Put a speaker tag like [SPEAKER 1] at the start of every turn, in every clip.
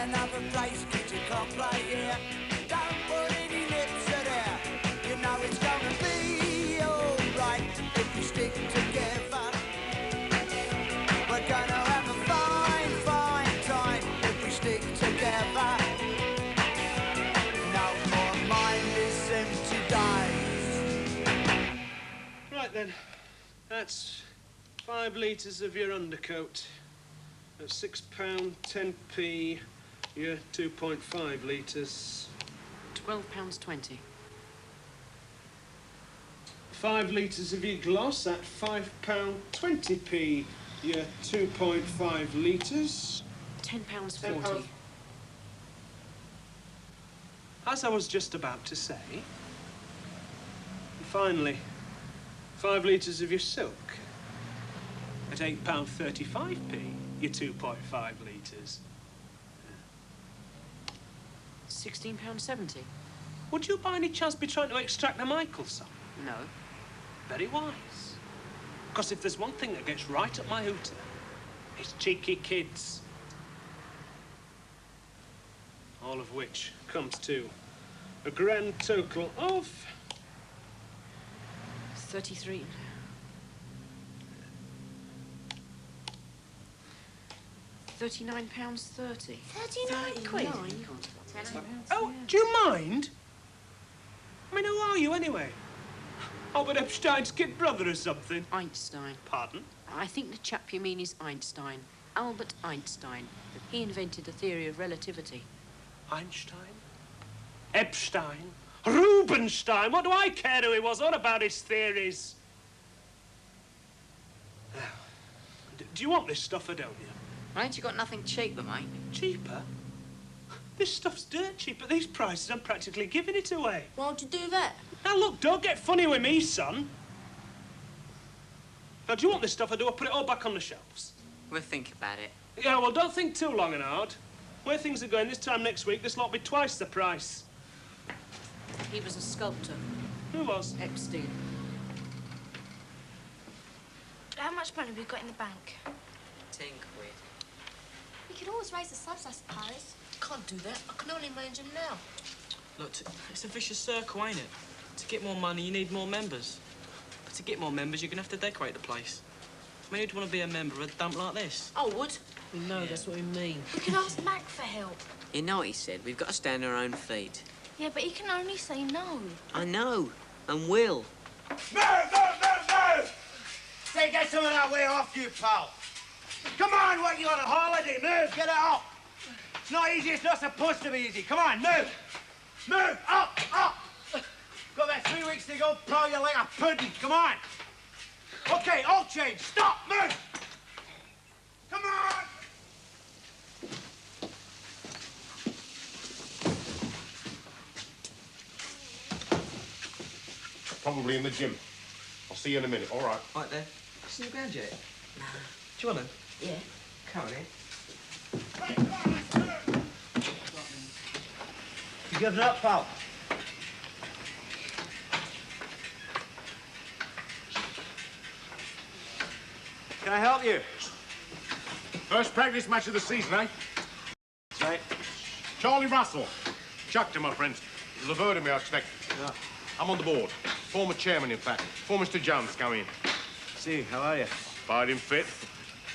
[SPEAKER 1] another place, could you come right here? Don't put any lips to there. You know it's gonna be alright if we stick together. We're gonna have a fine, fine time if we stick together. No more mindless empty days.
[SPEAKER 2] Right then, that's 5 litres of your undercoat. That's £6, 10p, your 2.5 litres.
[SPEAKER 3] £12.20.
[SPEAKER 2] 5 litres of your gloss at £5, 20p, your 2.5 litres.
[SPEAKER 3] £10.40.
[SPEAKER 2] As I was just about to say, finally, 5 litres of your silk at £8.35p, your 2.5 litres.
[SPEAKER 3] £16.70.
[SPEAKER 2] Would you by any chance be trying to extract the Michelson?
[SPEAKER 3] No.
[SPEAKER 2] Very wise. Because if there's one thing that gets right up my hooter, it's cheeky kids. All of which comes to a grand total of...
[SPEAKER 3] 33. £39.30.
[SPEAKER 4] 39 quid?
[SPEAKER 2] Oh, do you mind? I mean, who are you anyway? Albert Epstein's kid brother or something?
[SPEAKER 3] Einstein.
[SPEAKER 2] Pardon?
[SPEAKER 3] I think the chap you mean is Einstein. Albert Einstein. He invented the theory of relativity.
[SPEAKER 2] Einstein? Epstein? Rubenstein? What do I care who he was? What about his theories? Do you want this stuff or don't you?
[SPEAKER 3] Ain't you got nothing cheaper, mate?
[SPEAKER 2] Cheaper? This stuff's dirt cheap. At these prices, I'm practically giving it away.
[SPEAKER 4] Why don't you do that?
[SPEAKER 2] Now, look, don't get funny with me, son. Now, do you want this stuff or do I put it all back on the shelves?
[SPEAKER 3] We'll think about it.
[SPEAKER 2] Yeah, well, don't think too long and hard. Where things are going this time next week, this lot'll be twice the price.
[SPEAKER 3] He was a sculptor.
[SPEAKER 2] Who was?
[SPEAKER 3] Epstein.
[SPEAKER 4] How much money have we got in the bank?
[SPEAKER 3] 10 quid.
[SPEAKER 4] We could always raise the subs, I suppose.
[SPEAKER 5] Can't do that. I can only manage them now.
[SPEAKER 6] Look, it's a vicious circle, ain't it? To get more money, you need more members. But to get more members, you're going to have to decorate the place. I mean, who'd want to be a member of a dump like this?
[SPEAKER 5] I would. We know, that's what we mean.
[SPEAKER 4] We could ask Mac for help.
[SPEAKER 3] You know what he said? We've got to stand on our own feet.
[SPEAKER 4] Yeah, but he can only say no.
[SPEAKER 3] I know, and will.
[SPEAKER 1] Move! Say, get some of that way off you, pal. Come on, what, you on a holiday? Move, get it up. It's not easy, it's not supposed to be easy. Come on, move. Move, up. Got about 3 weeks to go, pal, you're like a pudding. Come on. Okay, all change. Stop, move. Come on.
[SPEAKER 7] Probably in the gym. I'll see you in a minute, all right?
[SPEAKER 6] Right there. See you ground yet? Nah. Do you want them?
[SPEAKER 5] Yeah.
[SPEAKER 6] Come on in.
[SPEAKER 1] You giving up, pal? Can I help you?
[SPEAKER 7] First practice match of the season, eh?
[SPEAKER 1] That's right.
[SPEAKER 7] Charlie Russell. Chucked him, my friends. You'll have heard of me, I expect.
[SPEAKER 1] Yeah.
[SPEAKER 7] I'm on the board. Former chairman, in fact. Before Mr. Jones come in.
[SPEAKER 1] See, how are you?
[SPEAKER 7] Fired him fit.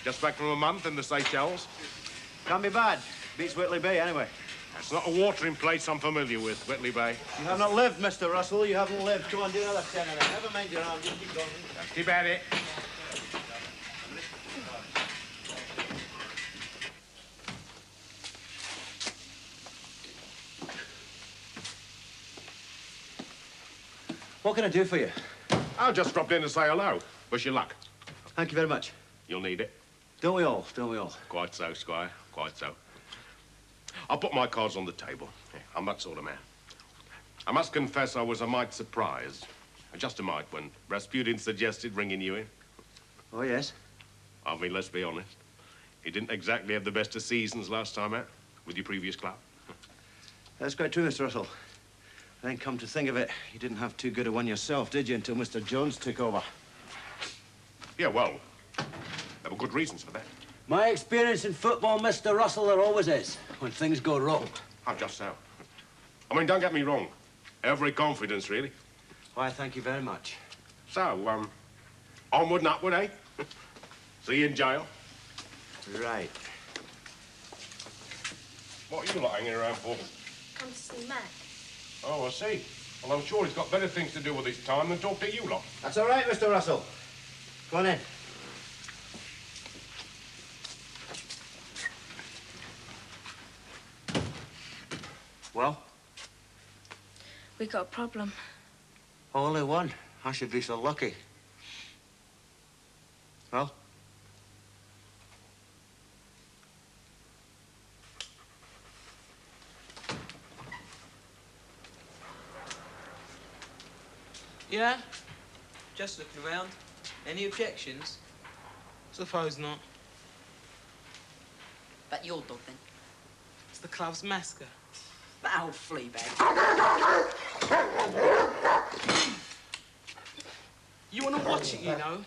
[SPEAKER 7] Just back from a month in the Seychelles.
[SPEAKER 1] Can't be bad. Beats Whitley Bay, anyway.
[SPEAKER 7] That's not a watering place I'm familiar with, Whitley Bay.
[SPEAKER 1] You have not lived, Mr. Russell. You haven't lived. Come on, do another 10 of that. Never mind your arm. Just keep going.
[SPEAKER 7] Just keep at it.
[SPEAKER 1] What can I do for you?
[SPEAKER 7] I'll just drop in to say hello. Wish you luck.
[SPEAKER 1] Thank you very much.
[SPEAKER 7] You'll need it.
[SPEAKER 1] Don't we all? Don't we all?
[SPEAKER 7] Quite so, Squire. Quite so. I'll put my cards on the table. Yeah, I'm that sort of man. I must confess I was a mite surprised. Just a mite when Rasputin suggested ringing you in.
[SPEAKER 1] Oh, yes?
[SPEAKER 7] I mean, let's be honest. You didn't exactly have the best of seasons last time out with your previous club.
[SPEAKER 1] That's quite true, Mr. Russell. Then come to think of it, you didn't have too good a one yourself, did you, until Mr. Jones took over?
[SPEAKER 7] Yeah, well, there were good reasons for that.
[SPEAKER 1] My experience in football, Mr. Russell, there always is, when things go wrong.
[SPEAKER 7] Oh, just so. I mean, don't get me wrong. Every confidence, really.
[SPEAKER 1] Why, thank you very much.
[SPEAKER 7] So, onward and upward, eh? See you in jail.
[SPEAKER 1] Right.
[SPEAKER 7] What are you lot hanging around for?
[SPEAKER 4] Come to see Mac.
[SPEAKER 7] Oh, I see. Well, I'm sure he's got better things to do with his time than talk to you lot.
[SPEAKER 1] That's all right, Mr. Russell. Go on in. Well,
[SPEAKER 4] We got a problem.
[SPEAKER 1] only one. I should be so lucky. Well?
[SPEAKER 6] Yeah? Just looking around. Any objections? Suppose not.
[SPEAKER 3] That your dog, then?
[SPEAKER 6] It's the club's mascot.
[SPEAKER 3] That old flea bag.
[SPEAKER 6] You want to watch it, you know?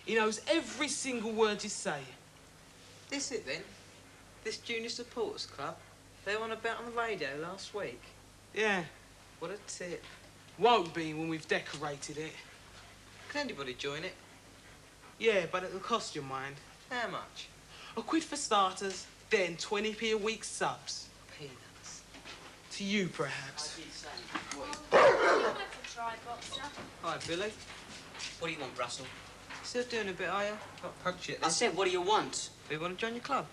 [SPEAKER 6] He knows every single word you say.
[SPEAKER 5] This it then? This junior supporters club? They were on about on the radio last week.
[SPEAKER 6] Yeah.
[SPEAKER 5] What a tip.
[SPEAKER 6] Won't be when we've decorated it.
[SPEAKER 5] Can anybody join it?
[SPEAKER 6] Yeah, but it'll cost you, mind.
[SPEAKER 5] How much?
[SPEAKER 6] £1 for starters, then 20p a week subs.
[SPEAKER 5] Peanuts.
[SPEAKER 6] To you, perhaps.
[SPEAKER 4] Try, boxer.
[SPEAKER 5] Hi, Billy.
[SPEAKER 3] What do you want, Russell?
[SPEAKER 5] Still doing a bit, are you? Got pug shit
[SPEAKER 3] I
[SPEAKER 5] then.
[SPEAKER 3] said, what do you want?
[SPEAKER 5] We want to join your club.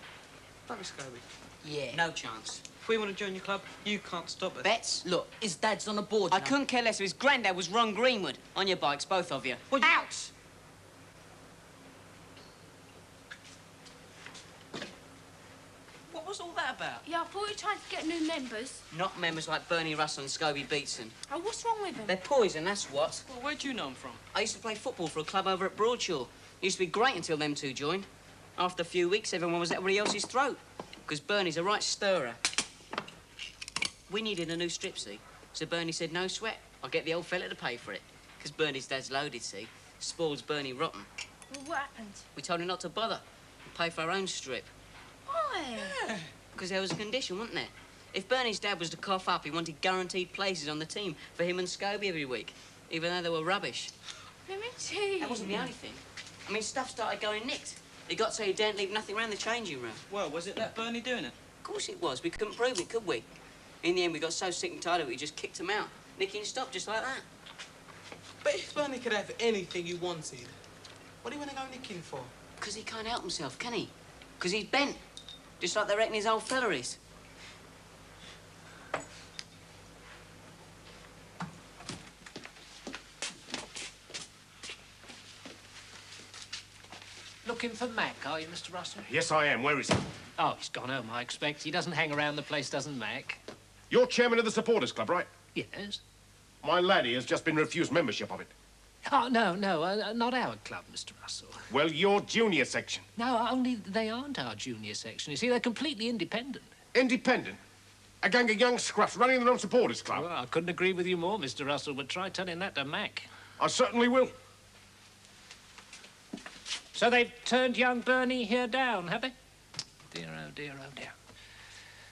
[SPEAKER 5] Don't we, Scobie?
[SPEAKER 3] Yeah. No chance.
[SPEAKER 5] If we want to join your club, you can't stop us.
[SPEAKER 3] Bets?
[SPEAKER 8] Look, his dad's on the board.
[SPEAKER 3] I couldn't care less if his granddad was Ron Greenwood. On your bikes, both of you.
[SPEAKER 5] Well, you-
[SPEAKER 3] Out!
[SPEAKER 5] What was all that about?
[SPEAKER 4] Yeah, I thought you were trying to get new members.
[SPEAKER 3] Not members like Bernie Russell and Scobie Beatson.
[SPEAKER 4] Oh, what's wrong with him?
[SPEAKER 3] They're poison, that's what.
[SPEAKER 6] Well, where'd you know him from?
[SPEAKER 3] I used to play football for a club over at Broadshaw. Used to be great until them two joined. After a few weeks, everyone was at everybody else's throat. Because Bernie's a right stirrer. We needed a new strip, see? So Bernie said, no sweat. I'll get the old fella to pay for it. Because Bernie's dad's loaded, see? Spoils Bernie rotten.
[SPEAKER 4] Well, what happened?
[SPEAKER 3] We told him not to bother. And pay for our own strip.
[SPEAKER 4] Why?
[SPEAKER 3] Because there was a condition, wasn't there? If Bernie's dad was to cough up, he wanted guaranteed places on the team for him and Scobie every week, even though they were rubbish.
[SPEAKER 4] Let me tea.
[SPEAKER 3] That wasn't the only thing. I mean, stuff started going nicked. It got so he daren't leave nothing around the changing room.
[SPEAKER 6] Well, was it that Bernie doing it?
[SPEAKER 3] Of course it was. We couldn't prove it, could we? In the end, we got so sick and tired of it, we just kicked him out. Nicking stopped just like that.
[SPEAKER 6] But if Bernie could have anything he wanted, what do you want to go nicking for?
[SPEAKER 3] Because he can't help himself, can he? Because he's bent. Just like they reckon his old fella is.
[SPEAKER 8] Looking for Mac, are you, Mr. Russell?
[SPEAKER 7] Yes, I am. Where is he?
[SPEAKER 8] Oh, he's gone home, I expect. He doesn't hang around the place, doesn't Mac?
[SPEAKER 7] You're chairman of the supporters club, right?
[SPEAKER 8] Yes.
[SPEAKER 7] My laddie has just been refused membership of it.
[SPEAKER 8] Oh, no, not our club, Mr. Russell.
[SPEAKER 7] Well, your junior section.
[SPEAKER 8] No, only they aren't our junior section. You see, they're completely independent.
[SPEAKER 7] Independent. A gang of young scruffs running their own supporters club.
[SPEAKER 8] Well, I couldn't agree with you more, Mr. Russell, but try telling that to Mac.
[SPEAKER 7] I certainly will.
[SPEAKER 8] So they've turned young Bernie here down, have they? Dear, oh dear, oh dear.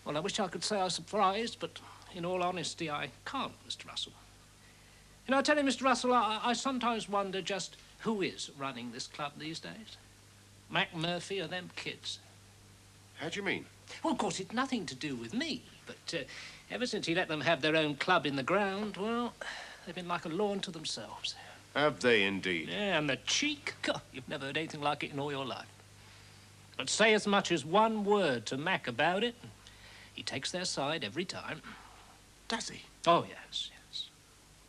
[SPEAKER 8] Well, I wish I could say I was surprised, but in all honesty, I can't, Mr. Russell. You know, I tell you, Mr. Russell, I sometimes wonder just who is running this club these days. Mac Murphy or them kids?
[SPEAKER 7] How do you mean?
[SPEAKER 8] Well, of course, it's nothing to do with me, but ever since he let them have their own club in the ground, well, they've been like a law unto themselves.
[SPEAKER 7] Have they indeed?
[SPEAKER 8] Yeah, and the cheek, God, you've never heard anything like it in all your life. But say as much as one word to Mac about it, and he takes their side every time.
[SPEAKER 7] Does he?
[SPEAKER 8] Oh, yes, yes.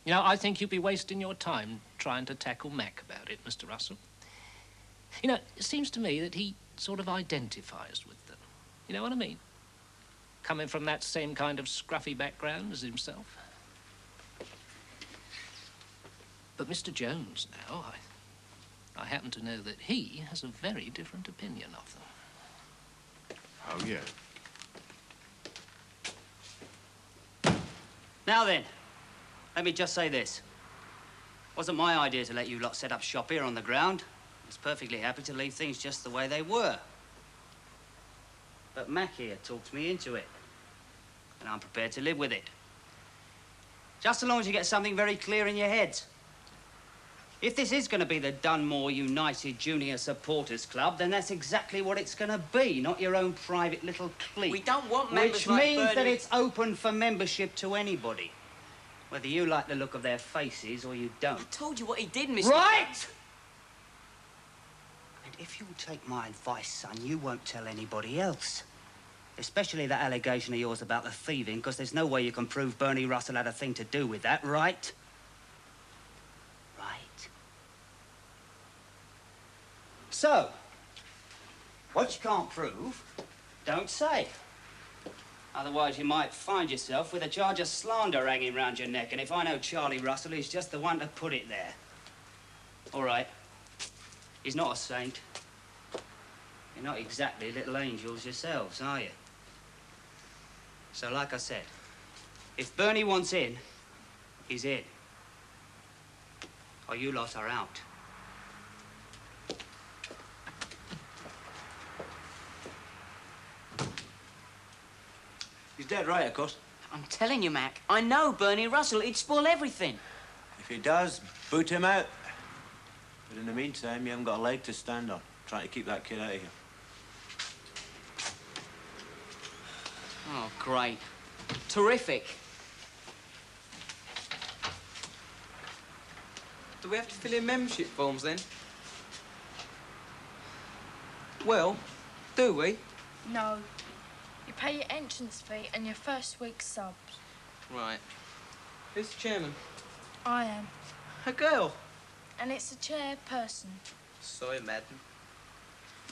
[SPEAKER 8] You know, I think you'd be wasting your time trying to tackle Mac about it, Mr. Russell. You know, it seems to me that he sort of identifies with them. You know what I mean? Coming from that same kind of scruffy background as himself. But Mr. Jones, now, I happen to know that he has a very different opinion of them.
[SPEAKER 7] Oh, yeah.
[SPEAKER 9] Now then, let me just say this. Wasn't my idea to let you lot set up shop here on the ground. I was perfectly happy to leave things just the way they were. But Mac here talked me into it. And I'm prepared to live with it. Just as long as you get something very clear in your heads. If this is going to be the Dunmore United Junior Supporters Club, then that's exactly what it's going to be, not your own private little clique.
[SPEAKER 3] We don't want members
[SPEAKER 9] Which
[SPEAKER 3] like
[SPEAKER 9] means that
[SPEAKER 3] Bernie.
[SPEAKER 9] it's open for membership to anybody. Whether you like the look of their faces or you don't.
[SPEAKER 3] I told you what he did, Mr.
[SPEAKER 9] Right! And if you'll take my advice, son, you won't tell anybody else. Especially that allegation of yours about the thieving, because there's no way you can prove Bernie Russell had a thing to do with that, right? Right. So, what you can't prove, don't say. Otherwise, you might find yourself with a charge of slander hanging round your neck, and if I know Charlie Russell, he's just the one to put it there. All right. He's not a saint. You're not exactly little angels yourselves, are you? So, like I said, if Bernie wants in, he's in. Or you lot are out.
[SPEAKER 1] He's dead right, of course.
[SPEAKER 3] I'm telling you, Mac, I know Bernie Russell. He'd spoil everything.
[SPEAKER 1] If he does, boot him out. But in the meantime, you haven't got a leg to stand on. Trying to keep that kid out of here.
[SPEAKER 3] Oh, great. Terrific.
[SPEAKER 5] Do we have to fill in membership forms then? Well, do we?
[SPEAKER 4] No. You pay your entrance fee and your first week's subs.
[SPEAKER 5] Right. Who's the chairman?
[SPEAKER 4] I am.
[SPEAKER 5] A girl.
[SPEAKER 4] And it's a chairperson.
[SPEAKER 5] Sorry, madam.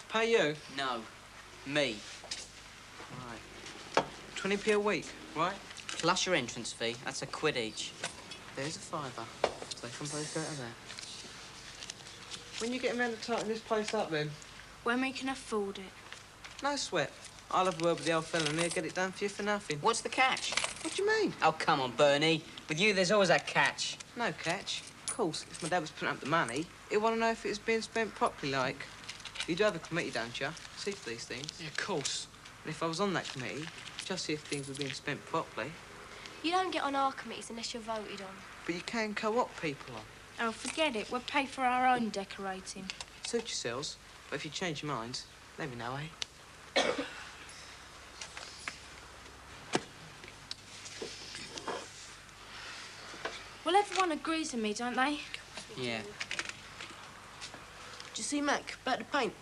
[SPEAKER 5] Pay you?
[SPEAKER 3] No. Me.
[SPEAKER 5] Right. 20p a week, right?
[SPEAKER 3] Plus your entrance fee. That's £1 each. There's a £5. They can both go to that.
[SPEAKER 5] When you get around to tighten this place up then?
[SPEAKER 4] When we can afford it.
[SPEAKER 5] No sweat. I'll have a word with the old fella and he'll get it done for you for nothing.
[SPEAKER 3] What's the catch?
[SPEAKER 5] What do you mean?
[SPEAKER 3] Oh, come on, Bernie. With you, there's always a catch.
[SPEAKER 5] No catch. Of course, if my dad was putting up the money, he'd want to know if it was being spent properly, like. You do have a committee, don't you? See to these things.
[SPEAKER 6] Yeah, of course.
[SPEAKER 5] And if I was on that committee, just see if things were being spent properly.
[SPEAKER 10] You don't get on our committees unless you're voted on.
[SPEAKER 5] But you can co-opt people on.
[SPEAKER 4] Oh, forget it. We'll pay for our own decorating.
[SPEAKER 5] Suit yourselves. But if you change your minds, let me know, eh?
[SPEAKER 4] Well, everyone agrees with me, don't they?
[SPEAKER 3] Yeah.
[SPEAKER 11] Do you see Mac about the paint?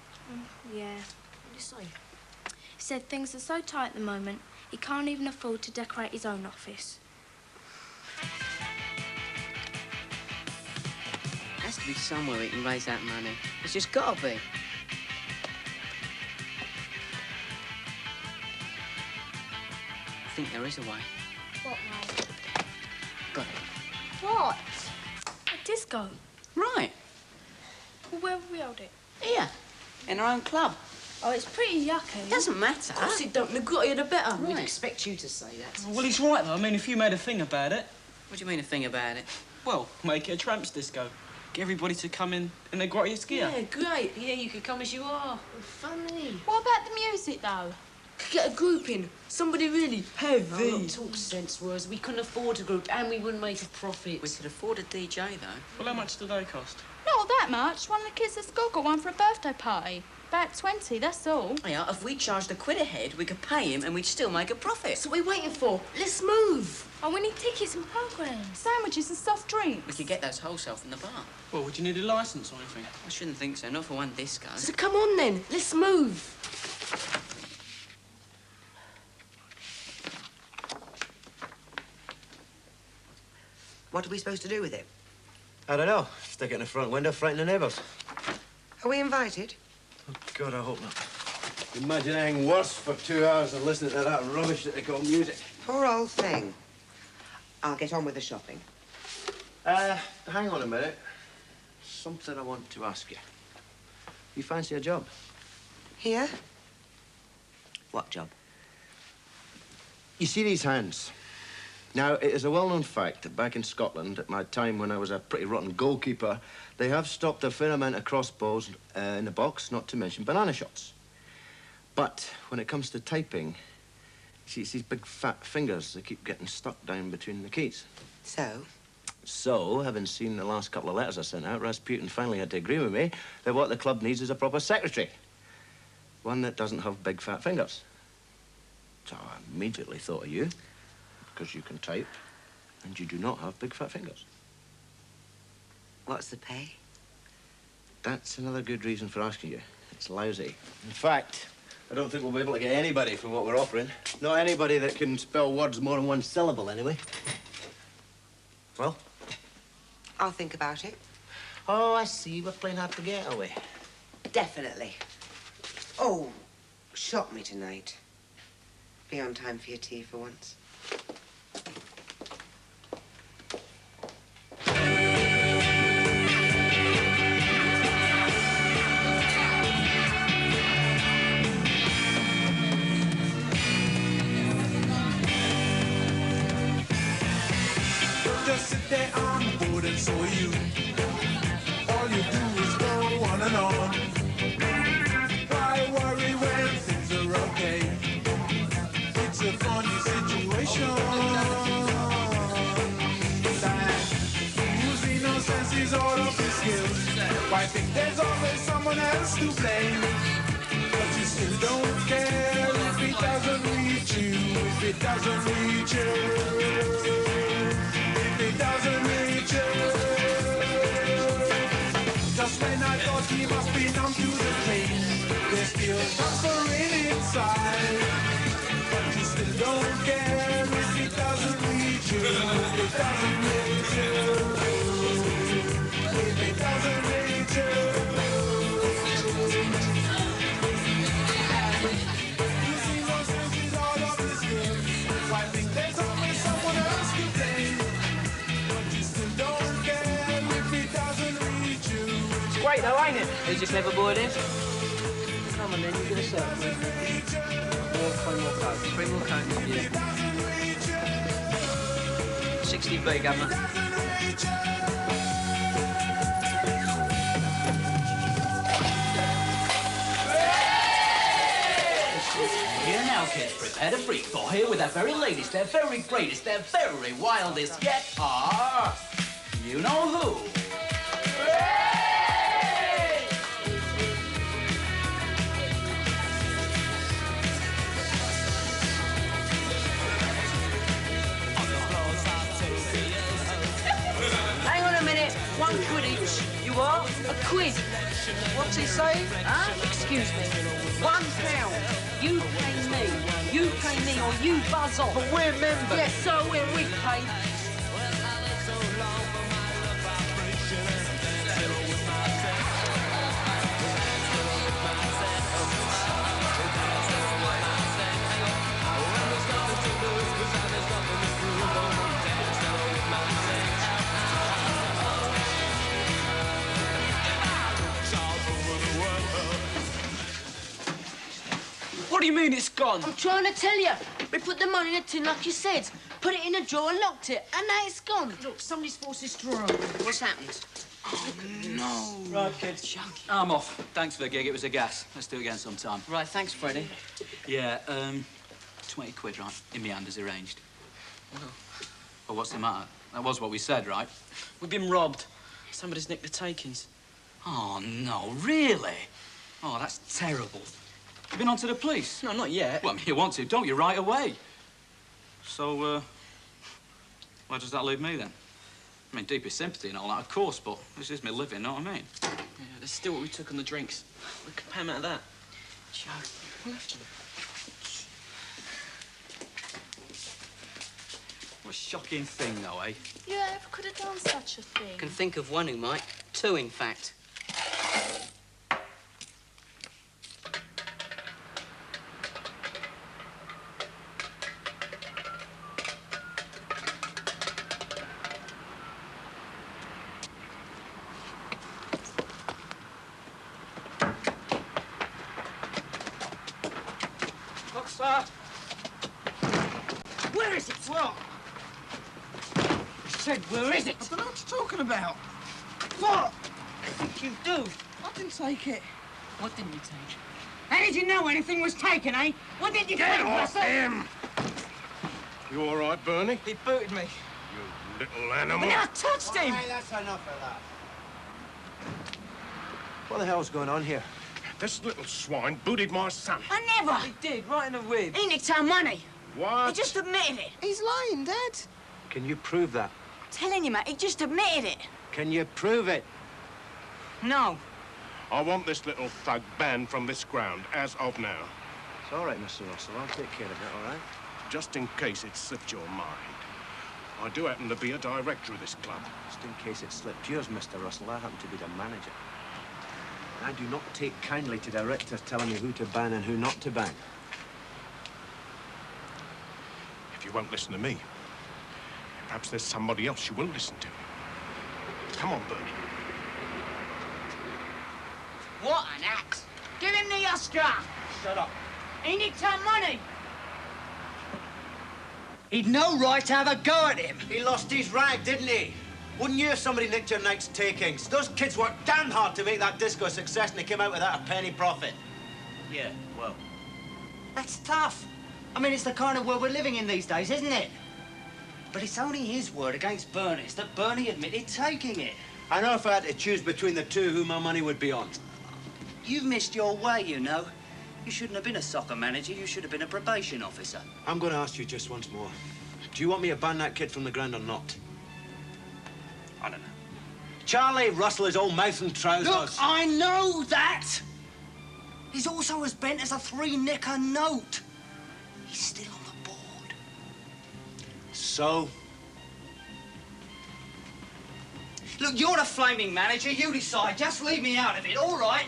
[SPEAKER 4] Yeah.
[SPEAKER 11] What did he say?
[SPEAKER 4] He said things are so tight at the moment, he can't even afford to decorate his own office.
[SPEAKER 3] Has to be somewhere we can raise that money. It's just gotta be. I think there is a way.
[SPEAKER 10] What, mate?
[SPEAKER 3] Got it.
[SPEAKER 10] What?
[SPEAKER 4] A disco.
[SPEAKER 3] Right.
[SPEAKER 4] Well, where will we hold it?
[SPEAKER 3] Here. In our own club.
[SPEAKER 4] Oh, it's pretty yucky.
[SPEAKER 3] It doesn't matter.
[SPEAKER 11] Of course it don't. The grittier the better. We'd
[SPEAKER 3] Right.
[SPEAKER 11] expect you to say that.
[SPEAKER 6] Well, he's right, though. I mean, if you made a thing about it,
[SPEAKER 3] What do you mean a thing about it?
[SPEAKER 6] well, make it a tramps disco. Get everybody to come in their grottiest gear.
[SPEAKER 11] Yeah, great. Yeah, you could come as you are. Funny.
[SPEAKER 10] What about the music, though?
[SPEAKER 11] Could get a group in. Somebody really heavy.
[SPEAKER 6] Heavy.
[SPEAKER 11] Oh, talk sense words. We couldn't afford a group and we wouldn't make a profit.
[SPEAKER 3] We could afford a DJ, though.
[SPEAKER 6] Well, how much do they cost?
[SPEAKER 12] Not that much. One of the kids at school got one for a birthday party. About 20, that's all.
[SPEAKER 3] Yeah, if we charged £1 a head, we could pay him and we'd still make a profit.
[SPEAKER 11] So what are we waiting for? Let's move.
[SPEAKER 4] Oh, we need tickets and programs.
[SPEAKER 12] Sandwiches and soft drinks.
[SPEAKER 3] We could get those wholesale from the bar.
[SPEAKER 6] Well, would you need a licence or anything?
[SPEAKER 3] I shouldn't think so, not for one disco.
[SPEAKER 11] So come on then. Let's move.
[SPEAKER 13] What are we supposed to do with it?
[SPEAKER 1] I don't know. Stick it in the front window, frighten the neighbours.
[SPEAKER 13] Are we invited?
[SPEAKER 1] Oh, God, I hope not. Imagine anything worse for 2 hours than listening to that rubbish that they call music.
[SPEAKER 13] Poor old thing. I'll get on with the shopping.
[SPEAKER 1] Hang on a minute. Something I want to ask you. You fancy a job?
[SPEAKER 13] Here? What job?
[SPEAKER 1] You see these hands? Now, it is a well-known fact that back in Scotland, at my time when I was a pretty rotten goalkeeper, they have stopped a fair amount of crossbows in the box, not to mention banana shots.
[SPEAKER 14] But when it comes to typing, see, it's these big fat fingers that keep getting stuck down between the keys. So, having seen the last couple of letters I sent out, Rasputin finally had to agree with me that what the club needs is a proper secretary. One that doesn't have big fat fingers. So I immediately thought of you, because you can type, and you do not have big fat fingers.
[SPEAKER 13] What's the pay?
[SPEAKER 14] That's another good reason for asking you. It's lousy. In fact, I don't think we'll be able to get anybody for what we're offering. Not anybody that can spell words more than one syllable, anyway. Well?
[SPEAKER 13] I'll think about it.
[SPEAKER 14] Oh, I see. We're playing hard to get, are we?
[SPEAKER 13] Definitely. Oh, shop me tonight. Be on time for your tea for once.
[SPEAKER 15] Just sit there on the board and so you. All you do is go on and on. Why worry when things are okay? It's a funny situation. Like whose innocence is all of his skills? Why think there's always someone else to blame? But you still don't care if it doesn't reach you. If it doesn't reach you. It doesn't reach you. Just when I thought he must be numb to the pain, there's still suffering inside. But you still don't care if it doesn't reach you. If it doesn't reach you. If it doesn't reach you. You see no sense is all of this game. I think there's always someone else to blame.
[SPEAKER 3] Great though, ain't it? Who's your clever boy then? Come on then, you're gonna serve me. Three more coats. 3 more coats, yeah. 60B, Governor.
[SPEAKER 16] Here now, kids, prepare to freak, for here with their very latest, their very greatest, their very wildest yet are... you know who?
[SPEAKER 3] Hang on a minute. 1 quid each. You are? A quid. What's he saying? Huh? Excuse me. £1. You pay me. You pay me or you buzz off.
[SPEAKER 15] But we're members.
[SPEAKER 3] Yes, so we pay.
[SPEAKER 6] What do you mean it's gone?
[SPEAKER 10] I'm trying to tell you. We put the money in a tin like you said, put it in a drawer and locked it, and now it's gone.
[SPEAKER 3] Look, somebody's forced this drawer open. What's happened?
[SPEAKER 16] Oh, no.
[SPEAKER 6] Right, kids. I'm off. Thanks for the gig. It was a gas. Let's do it again sometime.
[SPEAKER 3] Right, thanks, Freddie.
[SPEAKER 6] Yeah, 20 quid, right? In my hand as arranged. Well, what's the matter? That was what we said, right?
[SPEAKER 17] We've been robbed. Somebody's nicked the takings.
[SPEAKER 6] Oh, no, really? Oh, that's terrible. You been on to the police?
[SPEAKER 17] No, not yet.
[SPEAKER 6] Well, I mean, you want to, don't you, right away? So, where does that leave me, then? I mean, deepest sympathy and all that, of course, but this is my living, know what I mean?
[SPEAKER 17] Yeah, there's still what we took on the drinks. We can pay 'em out of that.
[SPEAKER 3] Joe.
[SPEAKER 6] What a shocking thing, though, eh?
[SPEAKER 12] You ever could have done such a thing?
[SPEAKER 3] I can think of one who might. 2, in fact. Where is it? What? I said, where is it?
[SPEAKER 15] I don't know what you're talking about.
[SPEAKER 3] What? I think you do.
[SPEAKER 15] I didn't take it.
[SPEAKER 3] What didn't you take?
[SPEAKER 18] How did you know anything was taken, eh? What did you
[SPEAKER 7] Get
[SPEAKER 18] think,
[SPEAKER 7] off
[SPEAKER 18] Russell?
[SPEAKER 7] him! You all right, Bernie?
[SPEAKER 5] He booted me.
[SPEAKER 7] You little animal.
[SPEAKER 18] I never touched him!
[SPEAKER 1] Hey, that's enough of that. What the hell's going on here?
[SPEAKER 7] This little swine booted my son.
[SPEAKER 18] I never!
[SPEAKER 5] He did, right in the ribs.
[SPEAKER 18] He nicked our money.
[SPEAKER 7] What?
[SPEAKER 18] He just admitted it.
[SPEAKER 5] He's lying, Dad.
[SPEAKER 1] Can you prove that?
[SPEAKER 18] Telling you, mate, he just admitted it.
[SPEAKER 1] Can you prove it?
[SPEAKER 18] No.
[SPEAKER 7] I want this little thug banned from this ground as of now.
[SPEAKER 1] It's all right, Mr. Russell. I'll take care of it, all right?
[SPEAKER 7] Just in case it slipped your mind. I do happen to be a director of this club.
[SPEAKER 1] Just in case it slipped yours, Mr. Russell, I happen to be the manager. I do not take kindly to directors telling me who to ban and who not to ban.
[SPEAKER 7] If you won't listen to me, perhaps there's somebody else you will listen to. Come on, Bernie.
[SPEAKER 18] What an axe! Give him the Oscar!
[SPEAKER 1] Shut up.
[SPEAKER 18] He nicked our money!
[SPEAKER 1] He'd no right to have a go at him. He lost his rag, didn't he? Wouldn't you if somebody nicked your night's takings? Those kids worked damn hard to make that disco a success and they came out without a penny profit.
[SPEAKER 9] Yeah, well, that's tough. I mean, it's the kind of world we're living in these days, isn't it? But it's only his word against Bernie's that Bernie admitted taking it.
[SPEAKER 1] I know if I had to choose between the two who my money would be on.
[SPEAKER 9] You've missed your way, you know. You shouldn't have been a soccer manager. You should have been a probation officer.
[SPEAKER 1] I'm going to ask you just once more. Do you want me to ban that kid from the ground or not?
[SPEAKER 9] I don't know.
[SPEAKER 1] Charlie Russell is all mouth and trousers.
[SPEAKER 9] Look, I know that! He's also as bent as a three-nicker note. He's still on the board.
[SPEAKER 1] So?
[SPEAKER 9] Look, you're the flaming manager. You decide. Just leave me out of it, all right?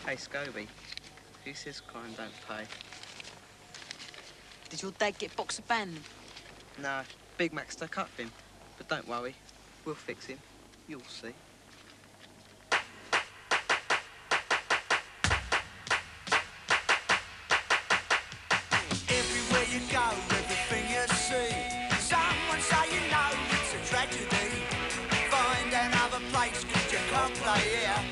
[SPEAKER 5] Hey, Scobie. Who says crime don't pay?
[SPEAKER 10] Did your dad get Boxer banned?
[SPEAKER 5] No, Big Mac stuck up him. But don't worry, we'll fix him. You'll see.
[SPEAKER 15] Everywhere you go, everything you see, someone say you know it's a tragedy. Find another place 'cause you can't play here.